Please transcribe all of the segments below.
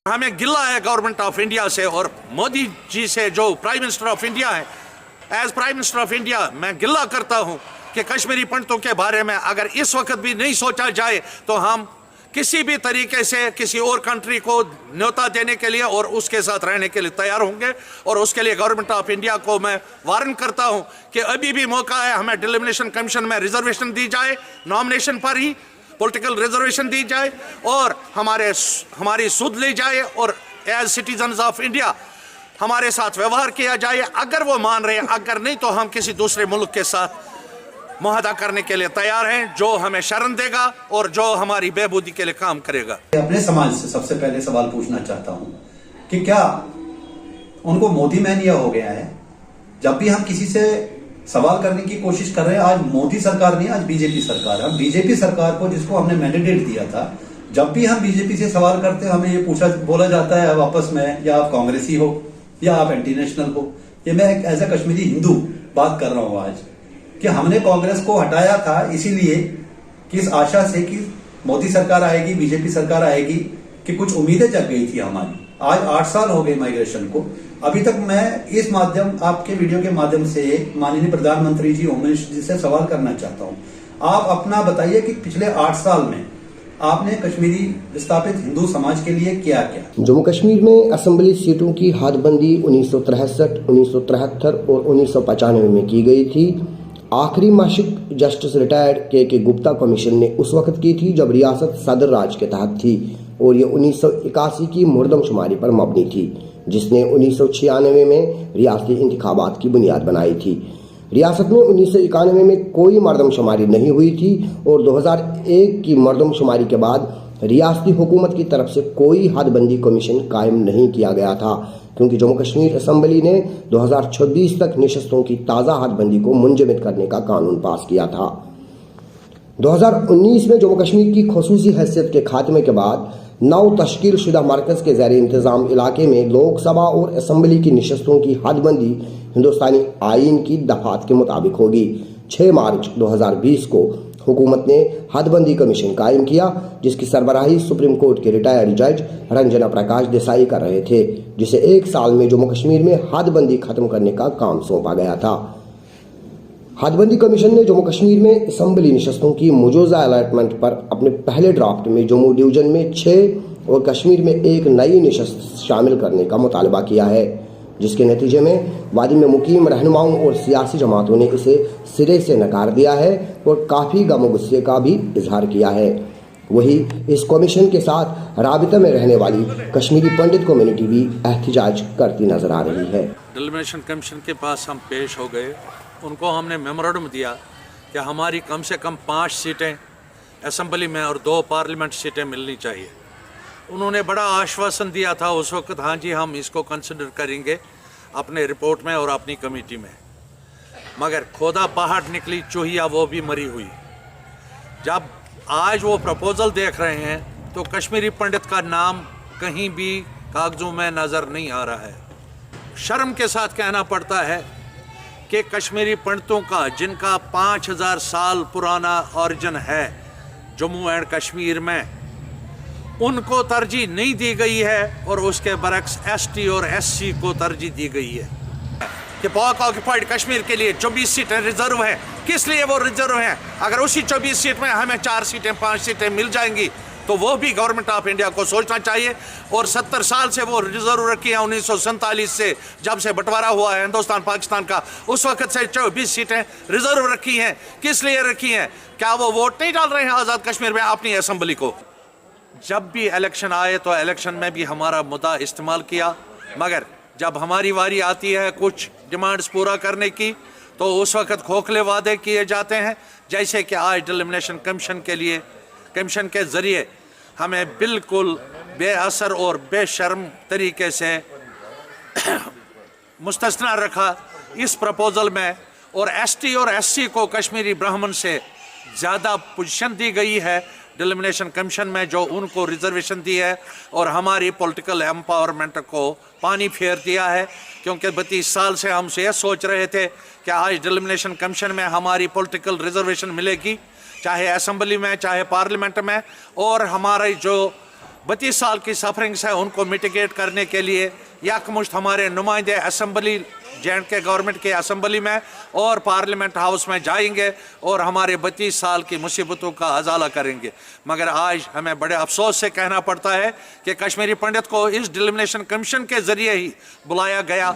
हमें गिला है गवर्नमेंट ऑफ इंडिया से और मोदी जी से, जो प्राइम मिनिस्टर ऑफ इंडिया है। As prime minister of India मैं गिला करता हूं कि कश्मीरी पंडितों के बारे में अगर इस वक्त भी नहीं सोचा जाए तो हम किसी भी तरीके से किसी और कंट्री को न्योता देने के लिए और उसके साथ रहने के लिए तैयार होंगे। और उसके लिए गवर्नमेंट ऑफ इंडिया को मैं वार्न करता हूं कि अभी भी मौका है, हमें डिलिमिनेशन कमीशन में रिजर्वेशन दी जाए, नॉमिनेशन पर ही पॉलिटिकल रिजर्वेशन दी जाए और हमारी सुध ली जाए और एज सिटीजन्स ऑफ इंडिया हमारे साथ व्यवहार किया जाए। अगर वो मान रहे हैं, अगर नहीं तो हम किसी दूसरे मुल्क के साथ मुआहदा करने के लिए तैयार हैं जो हमें शरण देगा और जो हमारी बेबूदी के लिए काम करेगा। अपने समाज से सबसे पहले सवाल पूछना चाहता हूं कि क्या उनको मोदी मैनिया हो गया है? जब भी हम किसी से सवाल करने की कोशिश कर रहे हैं, आज मोदी सरकार नहीं, आज बीजेपी सरकार है। बीजेपी सरकार को, जिसको हमने मैंडेट दिया था, जब भी हम बीजेपी से सवाल करते हैं हमें ये बोला जाता है आपस में, या आप कांग्रेसी हो या आप एंटी नेशनल हो। ये मैं एक एज ए कश्मीरी हिंदू बात कर रहा हूं आज, कि हमने कांग्रेस को हटाया था इसीलिए कि इस आशा से कि मोदी सरकार आएगी, बीजेपी सरकार आएगी, कि कुछ उम्मीदें जग गई थी हमारी। आज 8 साल हो गए माइग्रेशन को। अभी तक मैं इस माध्यम, आपके वीडियो के माध्यम से माननीय प्रधानमंत्री जी, होम मिनिस्टर जी से सवाल करना चाहता हूं। आप अपना बताइए कि पिछले 8 साल में आपने कश्मीरी विस्थापित हिंदू समाज के लिए क्या किया? जम्मू कश्मीर में असेंबली सीटों की हदबंदी 1963, 1973 और 1995 में की गई थी। आखिरी मासिक जस्टिस रिटायर्ड के गुप्ता कमीशन ने उस वक्त की थी जब रियासत सदर राज के तहत थी और ये 1981 की मुर्दमशुमारी पर मबनी थी, जिसने 1996 में रियासती इंतखाबात की बुनियाद बनाई थी। रियासत में 1991 में कोई मर्दमशुमारी नहीं हुई थी और 2001 की मर्दमशुमारी के बाद रियासती हुकूमत की तरफ से कोई हदबंदी कमीशन कायम नहीं किया गया था, क्योंकि जम्मू कश्मीर असेंबली ने 2026 तक निशस्तों की ताज़ा हदबंदी को मुंजमद करने का कानून पास किया था। 2019 में जम्मू कश्मीर की खसूसी हैसियत के खात्मे के बाद नौ तश्कील शुदा मरकज़ के ज़ेर इंतज़ाम इलाके में लोकसभा और असेंबली की निशस्तों की हदबंदी हिंदुस्तानी आइन की दफात के मुताबिक होगी। 6 मार्च 2020 को हुकूमत ने हदबंदी कमीशन कायम किया, जिसकी सरबराही सुप्रीम कोर्ट के रिटायर्ड जज रंजना प्रकाश देसाई कर रहे थे, जिसे 1 साल में जम्मू कश्मीर में हदबंदी खत्म करने का काम सौंपा गया था। हदबंदी कमीशन ने जम्मू कश्मीर में असेंबली निशस्तों की मौजूदा अलॉटमेंट पर अपने पहले ड्राफ्ट में जम्मू डिवीजन में 6 और कश्मीर में 1 नई निशस्त शामिल करने का मुतालबा किया है, जिसके नतीजे में वादी में मुकीम रहनुमाओं और सियासी जमातों ने इसे सिरे से नकार दिया है और काफ़ी गम गुस्से का भी इजहार किया है। वही इस कमीशन के साथ राबिता में रहने वाली कश्मीरी पंडित कम्युनिटी भी एहतजाज करती नजर आ रही है। डिलिमिनेशन कमीशन के पास हम पेश हो गए, उनको हमने मेमोरेंडम दिया कि हमारी कम से कम 5 सीटें असेंबली में और 2 पार्लियामेंट सीटें मिलनी चाहिए। उन्होंने बड़ा आश्वासन दिया था उस वक्त, हाँ जी हम इसको कंसिडर करेंगे अपने रिपोर्ट में और अपनी कमेटी में, मगर खोदा पहाड़ निकली चूहिया वो भी मरी हुई। जब आज वो प्रपोजल देख रहे हैं तो कश्मीरी पंडित का नाम कहीं भी कागजों में नज़र नहीं आ रहा है। शर्म के साथ कहना पड़ता है कि कश्मीरी पंडितों का, जिनका 5000 साल पुराना ओरिजिन है जम्मू एंड कश्मीर में, उनको तरजीह नहीं दी गई है और उसके बरक्स एसटी और एससी को तरजीह दी गई है। कि पाक ऑक्युपाइड कश्मीर के लिए 24 सीटें रिजर्व हैं। किस लिए वो रिजर्व हैं? अगर उसी 24 सीट में हमें 4 सीटें 5 सीटें मिल जाएंगी तो वो भी गवर्नमेंट ऑफ इंडिया को सोचना चाहिए। और 70 साल से वो रिजर्व रखी है, 1947 से जब से बंटवारा हुआ है हिंदुस्तान पाकिस्तान का, उस वक्त से 24 सीटें रिजर्व रखी हैं। किस लिए रखी हैं? क्या वो वोट नहीं डाल रहे हैं आज़ाद कश्मीर में अपनी असेंबली को? जब भी इलेक्शन आए तो इलेक्शन में भी हमारा मुद्दा इस्तेमाल किया, मगर जब हमारी बारी आती है कुछ डिमांड्स पूरा करने की तो उस वक्त खोखले वादे किए जाते हैं। जैसे कि आज डिलिमिनेशन कमीशन के लिए, कमीशन के ज़रिए हमें बिल्कुल बेअसर और बेशर्म तरीके से मुस्तस्ना रखा इस प्रपोज़ल में, और एसटी और एससी को कश्मीरी ब्राह्मण से ज़्यादा पोजीशन दी गई है डिलिमिनेशन कमीशन में, जो उनको रिजर्वेशन दी है, और हमारी पॉलिटिकल एम्पावरमेंट को पानी फेर दिया है। क्योंकि 32 साल से हम ये सोच रहे थे कि आज डिलिमिनेशन कमीशन में हमारी पॉलिटिकल रिजर्वेशन मिलेगी, चाहे असेंबली में चाहे पार्लियामेंट में, और हमारी जो 32 साल की सफरिंग्स है, उनको मिटिगेट करने के लिए यकमुश्त हमारे नुमाइंदे असम्बली J&K गवर्नमेंट के असम्बली में और पार्लियामेंट हाउस में जाएंगे और हमारे 32 साल की मुसीबतों का अजाला करेंगे। मगर आज हमें बड़े अफसोस से कहना पड़ता है कि कश्मीरी पंडित को इस डिलिमिनेशन कमीशन के ज़रिए ही बुलाया गया,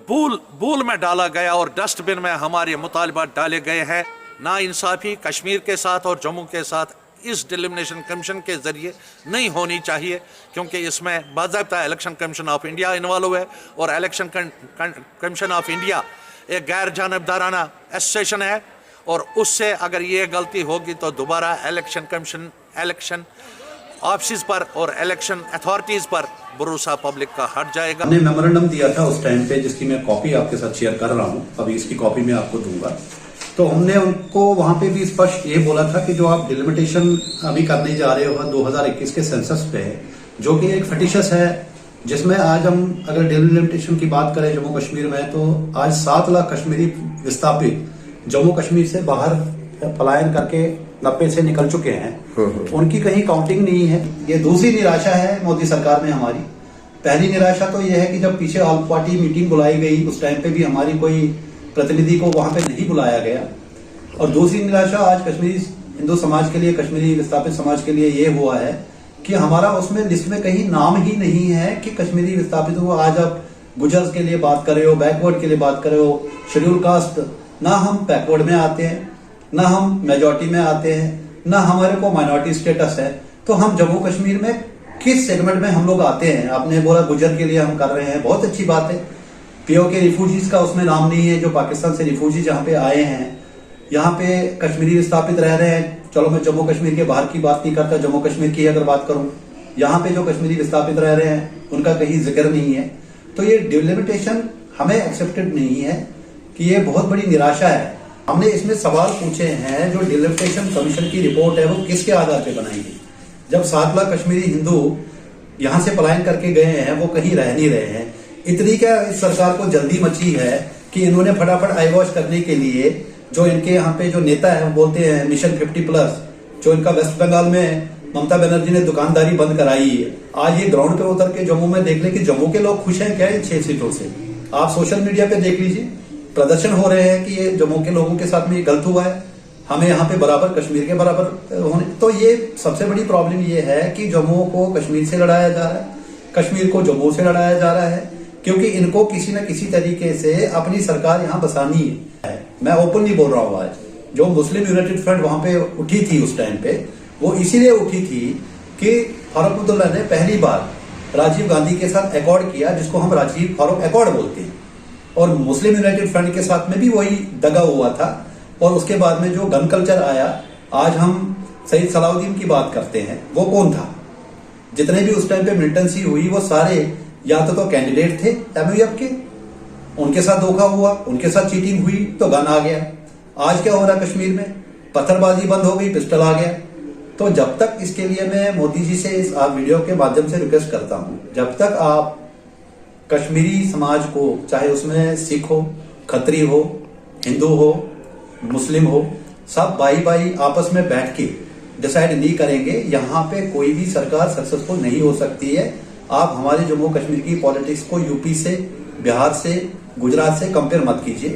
भूल में डाला गया और डस्टबिन में हमारे मुतालबात डाले गए हैं। नाइंसाफ़ी कश्मीर के साथ और जम्मू के साथ इस डिलिमिनेशन कमीशन के ज़रिए नहीं होनी चाहिए, क्योंकि इसमें बाज़ाब्ता election commission of India involve है और इलेक्शन कमीशन ऑफ इंडिया एक गैर जानबदाराना एसोसिएशन है और उससे अगर ये गलती होगी तो दोबारा इलेक्शन कमीशन, इलेक्शन ऑफिस पर और इलेक्शन अथॉरिटीज़ पर भरोसा पब्लिक का हट जाएगा। हमने मेमोरेंडम दिया था उस टाइम पे, जिसकी मैं कॉपी आपके साथ शेयर कर रहा हूँ, अभी इसकी कॉपी मैं आपको दूंगा। तो हमने उनको वहां पे भी स्पष्ट ये बोला था कि जो आप डिलिमिटेशन अभी करने जा रहे हो 2021 के सेंसस पे, जो कि एक फटिशस है, जिसमें आज हम अगर डिलिमिटेशन की बात करें जम्मू कश्मीर में, तो आज 7 लाख कश्मीरी विस्थापित जम्मू कश्मीर से बाहर पलायन करके 90 से निकल चुके हैं। उनकी कहीं काउंटिंग नहीं है। ये दूसरी निराशा है मोदी सरकार में हमारी। पहली निराशा तो यह है कि जब पीछे ऑल पार्टी मीटिंग बुलाई गई उस टाइम पे भी हमारी कोई प्रतिनिधि को वहां पे नहीं बुलाया गया। और दूसरी निराशा आज कश्मीरी हिंदू समाज के लिए, कश्मीरी विस्थापित समाज के लिए ये हुआ है कि हमारा उसमें लिस्ट में कहीं नाम ही नहीं है कि कश्मीरी विस्थापितों को आज आप गुजर्स के लिए बात कर रहे हो, बैकवर्ड के लिए बात कर रहे हो, शेड्यूल कास्ट, ना हम बैकवर्ड में आते हैं, ना हम मेजॉरिटी में आते हैं, ना हमारे को माइनॉरिटी स्टेटस है। तो हम जम्मू कश्मीर में किस सेगमेंट में हम लोग आते हैं? आपने बोला गुजर के लिए हम कर रहे हैं, बहुत अच्छी बात है। पीओके रिफ्यूजीज का उसमें नाम नहीं है, जो पाकिस्तान से रिफ्यूजी जहां पे आए हैं, यहाँ पे कश्मीरी विस्थापित रह रहे हैं। चलो मैं जम्मू कश्मीर के बाहर की बात नहीं करता, जम्मू कश्मीर की अगर बात करूं, यहाँ पे जो कश्मीरी विस्थापित रह रहे हैं उनका कहीं जिक्र नहीं है। तो ये डिलिमिटेशन हमें एक्सेप्टेड नहीं है कि ये बहुत बड़ी निराशा है। हमने इसमें सवाल पूछे हैं, जो डिलिमिटेशन कमीशन की रिपोर्ट है वो किसके आधार पे बनाई गई? जब 7 लाख कश्मीरी हिंदू यहाँ से पलायन करके गए हैं, वो कहीं रह नहीं रहे हैं। इतनी क्या इस सरकार को जल्दी मची है कि इन्होंने फटाफट आई वॉश करने के लिए, जो इनके यहाँ पे जो नेता है वो बोलते हैं मिशन 50+, जो इनका वेस्ट बंगाल में ममता बनर्जी ने दुकानदारी बंद कराई है। आज ये ग्राउंड पे उतर के जम्मू में देख ले कि जम्मू के लोग खुश हैं क्या इन 6 सीटों से? आप सोशल मीडिया पे देख लीजिए, प्रदर्शन हो रहे हैं कि ये जम्मू के लोगों के साथ में ये गलत हुआ है, हमें यहाँ पे बराबर कश्मीर के बराबर होने। तो ये सबसे बड़ी प्रॉब्लम ये है कि जम्मू को कश्मीर से लड़ाया जा रहा है, कश्मीर को जम्मू से लड़ाया जा रहा है, क्योंकि इनको किसी न किसी तरीके से अपनी सरकार यहाँ बसानी है। मैं ओपनली बोल रहा हूँ, आज जो मुस्लिम यूनाइटेड फ्रंट वहां पे उठी थी उस टाइम पे, वो इसीलिए उठी थी कि फारूक अब्दुल्ला ने पहली बार राजीव गांधी के साथ एकॉर्ड किया, जिसको हम राजीव फारूक एकॉर्ड बोलते हैं। और मुस्लिम यूनाइटेड फ्रंट के साथ में भी वही दगा हुआ था। और उसके बाद में जो गन कल्चर आया, आज हम सईद सलाउद्दीन की बात करते हैं, वो कौन था? जितने भी उस टाइम पे मिलिटेंसी हुई वो सारे या तो कैंडिडेट थे एमयूएफ के, उनके साथ धोखा हुआ, उनके साथ चीटिंग हुई तो गन आ गया। आज क्या हो रहा है कश्मीर में? पत्थरबाजी बंद हो गई, पिस्टल आ गया। तो जब तक, इसके लिए मैं मोदी जी से इस आप वीडियो के माध्यम से रिक्वेस्ट करता हूं, जब तक आप कश्मीरी समाज को, चाहे उसमें सिख हो, खत्री हो, हिंदू हो, मुस्लिम हो, सब भाई आपस में बैठ के डिसाइड नहीं करेंगे, यहाँ पे कोई भी सरकार सक्सेसफुल नहीं हो सकती है। आप हमारे जम्मू कश्मीर की पॉलिटिक्स को यूपी से, बिहार से, गुजरात से कंपेयर मत कीजिए।